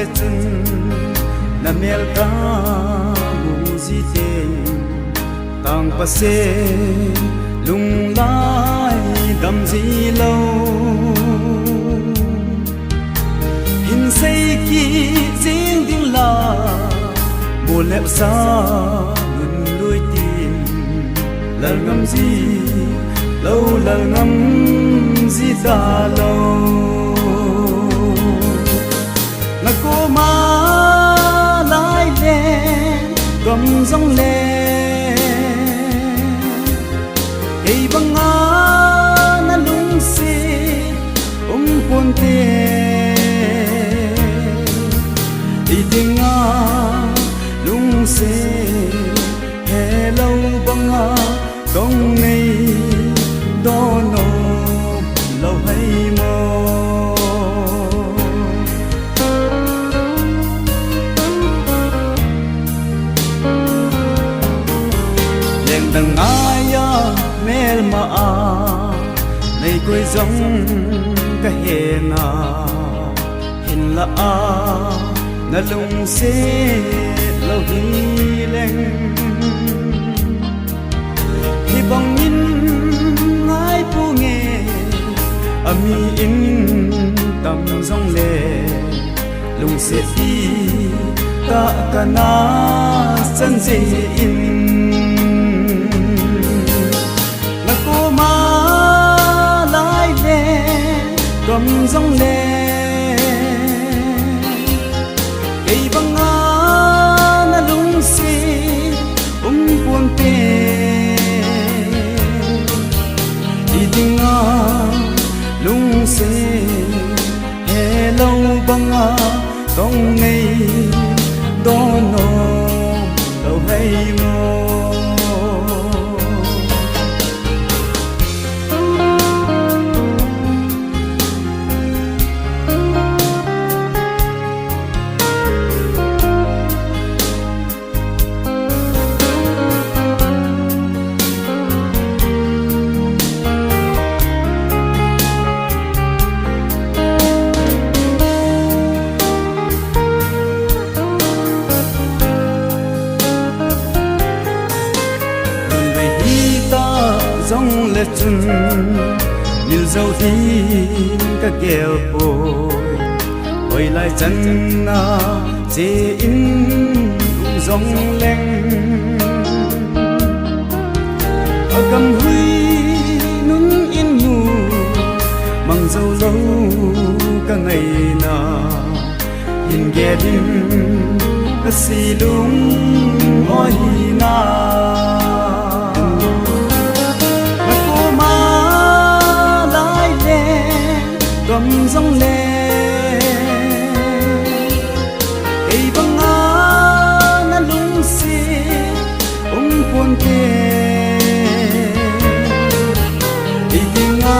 le chun na mel ka mu ji te tang pa se lung lai dam ji lo hin sei ki jing ding la mo le sa ngun lui tin lal ngam ji lâu lal ngam ji da lo na ko ma lai le gom dong le ei banga na lung si pon te i tinga lung se hello banga dong nei do no lâu hay mơ đèn đằng aya mel ma a này quê giống cái hè na hin la a na lung se lâu hi leng hi bong in ngai pu nghe ami in tam dong le lung se ti ta kana san se in na ko ma lai le gom dong le ei banga na lung se pon te đi dinga lung se hello banga dong nei do no đâu hay mo dòng lệ chun nil dâu thi các gheo bồi hồi lại chân na chế in dòng leng ở cầm huy nún in nhu mang dâu lâu cả ngày na in ghé đêm các xì lung oi na gom dong le ei banga na lung si pon te ei tinga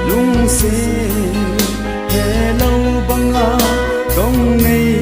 lung se hello banga dong nei